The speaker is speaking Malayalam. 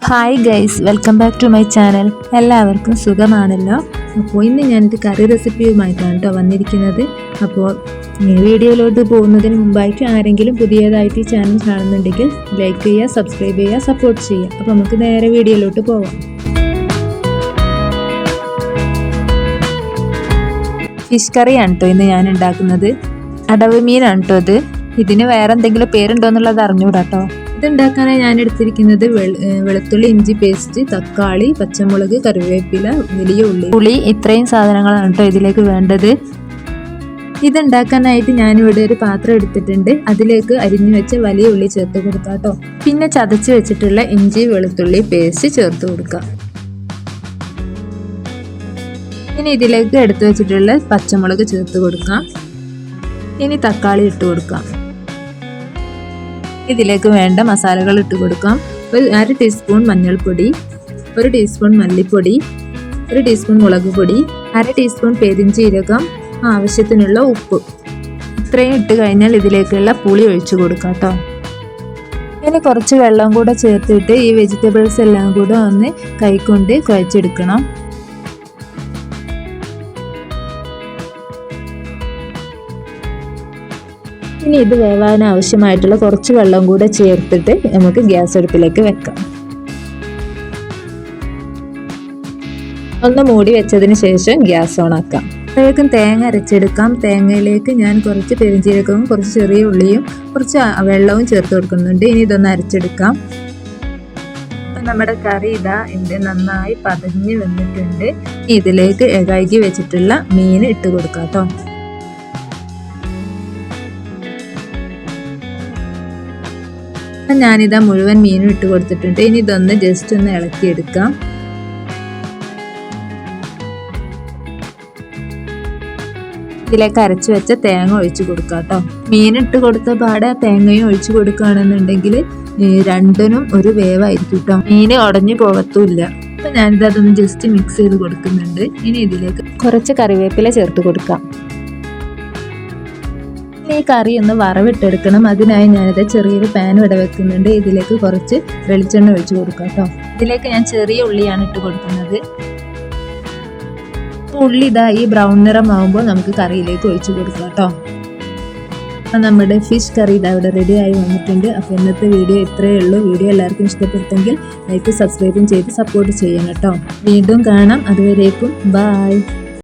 Hi guys, welcome back to my channel. എല്ലാവർക്കും സുഖമാണല്ലോ. അപ്പോൾ ഇന്ന് ഞാനൊരു കറി റെസിപ്പിയുമായിട്ടാണ് കേട്ടോ വന്നിരിക്കുന്നത്. അപ്പോൾ വീഡിയോയിലോട്ട് പോകുന്നതിന് മുമ്പായിട്ട് ആരെങ്കിലും പുതിയതായിട്ട് ഈ ചാനൽ കാണുന്നുണ്ടെങ്കിൽ ലൈക്ക് ചെയ്യുക, സബ്സ്ക്രൈബ് ചെയ്യുക, സപ്പോർട്ട് ചെയ്യുക. അപ്പോൾ നമുക്ക് നേരെ വീഡിയോയിലോട്ട് പോവാം. ഫിഷ് കറിയാണ് കേട്ടോ ഇന്ന് ഞാൻ ഉണ്ടാക്കുന്നത്. അടവ് മീനാണ് കേട്ടോ ഇതിന് വേറെ എന്തെങ്കിലും പേരുണ്ടോ എന്നുള്ളത് അറിഞ്ഞൂടാ കേട്ടോ. ഇതുണ്ടാക്കാനായി ഞാൻ എടുത്തിരിക്കുന്നത് വെളുത്തുള്ളി, ഇഞ്ചി പേസ്റ്റ്, തക്കാളി, പച്ചമുളക്, കറിവേപ്പില, വലിയ പുളി, ഇത്രയും സാധനങ്ങളാണ് കേട്ടോ ഇതിലേക്ക് വേണ്ടത്. ഇതുണ്ടാക്കാനായിട്ട് ഞാനിവിടെ ഒരു പാത്രം എടുത്തിട്ടുണ്ട്. അതിലേക്ക് അരിഞ്ഞു വെച്ച വലിയ ഉള്ളി ചേർത്ത് കൊടുക്കാം കേട്ടോ. പിന്നെ ചതച്ച് വെച്ചിട്ടുള്ള ഇഞ്ചി വെളുത്തുള്ളി പേസ്റ്റ് ചേർത്ത് കൊടുക്കാം. ഇനി ഇതിലേക്ക് എടുത്തു വെച്ചിട്ടുള്ള പച്ചമുളക് ചേർത്ത് കൊടുക്കാം. ഇനി തക്കാളി ഇട്ട് കൊടുക്കാം. ഇതിലേക്ക് വേണ്ട മസാലകൾ ഇട്ട് കൊടുക്കാം. ഒരു 1/2 ടീസ്പൂൺ മഞ്ഞൾപ്പൊടി, 1 ടീസ്പൂൺ മല്ലിപ്പൊടി, 1 ടീസ്പൂൺ മുളക് പൊടി, 1/2 ടീസ്പൂൺ പെരിഞ്ചീരകം, ആവശ്യത്തിനുള്ള ഉപ്പ്. ഇത്രയും ഇട്ട് കഴിഞ്ഞാൽ ഇതിലേക്കുള്ള പുളി ഒഴിച്ചു കൊടുക്കാം കേട്ടോ. ഇനി കുറച്ച് വെള്ളം കൂടെ ചേർത്തിട്ട് ഈ വെജിറ്റബിൾസ് എല്ലാം കൂടെ ഒന്ന് കൈകൊണ്ട് കുഴച്ചെടുക്കണം. ഇനി ഇത് വേവാൻ ആവശ്യമായിട്ടുള്ള കുറച്ച് വെള്ളം കൂടെ ചേർത്തിട്ട് നമുക്ക് ഗ്യാസ് അടുപ്പിലേക്ക് വെക്കാം. ഒന്ന് മൂടി വെച്ചതിന് ശേഷം ഗ്യാസ് ഓൺ ആക്കാം. അപ്പോഴേക്കും തേങ്ങ അരച്ചെടുക്കാം. തേങ്ങയിലേക്ക് ഞാൻ കുറച്ച് പെരിഞ്ചീരകവും കുറച്ച് ചെറിയ ഉള്ളിയും കുറച്ച് വെള്ളവും ചേർത്ത് കൊടുക്കുന്നുണ്ട്. ഇനി ഇതൊന്ന് അരച്ചെടുക്കാം. അപ്പം നമ്മുടെ കറി ഇത് നന്നായി പതഞ്ഞ് വന്നിട്ടുണ്ട്. ഇതിലേക്ക് കഴുകി വെച്ചിട്ടുള്ള മീൻ ഇട്ട് കൊടുക്കാം കേട്ടോ. ഞാനിതാ മുഴുവൻ മീനും ഇട്ട് കൊടുത്തിട്ടുണ്ട്. ഇനി ഇതൊന്ന് ജസ്റ്റ് ഒന്ന് ഇളക്കിയെടുക്കാം. ഇതിലേക്ക് അരച്ചു വെച്ച തേങ്ങ ഒഴിച്ചു കൊടുക്കാം കേട്ടോ. മീൻ ഇട്ട് കൊടുത്ത പാടെ തേങ്ങയും ഒഴിച്ചു കൊടുക്കുകയാണെന്നുണ്ടെങ്കിൽ രണ്ടിനും ഒരു വേവായിരിക്കും കേട്ടോ. മീൻ ഉടഞ്ഞു പോകത്തുമില്ല. അപ്പം ഞാനിത് അതൊന്ന് ജസ്റ്റ് മിക്സ് ചെയ്ത് കൊടുക്കുന്നുണ്ട്. ഇനി ഇതിലേക്ക് കുറച്ച് കറിവേപ്പില ചേർത്ത് കൊടുക്കാം. ഈ കറി ഒന്ന് വറവിട്ടെടുക്കണം. അതിനായി ഞാനിത് ചെറിയൊരു പാൻ ഇവിടെ വെക്കുന്നുണ്ട്. ഇതിലേക്ക് കുറച്ച് വെളിച്ചെണ്ണ ഒഴിച്ചു കൊടുക്കാം കേട്ടോ. ഇതിലേക്ക് ഞാൻ ചെറിയ ഉള്ളിയാണ് ഇട്ട് കൊടുക്കുന്നത്. ഉള്ളി ഈ ബ്രൗൺ നിറമാകുമ്പോൾ നമുക്ക് കറിയിലേക്ക് ഒഴിച്ചു കൊടുക്കാം കേട്ടോ. അപ്പം നമ്മുടെ ഫിഷ് കറി ഇവിടെ റെഡി ആയി വന്നിട്ടുണ്ട്. അപ്പോൾ ഇന്നത്തെ വീഡിയോ ഇത്രയേ ഉള്ളൂ. വീഡിയോ എല്ലാവർക്കും ഇഷ്ടപ്പെട്ടെങ്കിൽ ലൈക്ക്, സബ്സ്ക്രൈബും ചെയ്ത് സപ്പോർട്ട് ചെയ്യണം കേട്ടോ. വീണ്ടും കാണാം. അതുവരേക്കും ബൈ.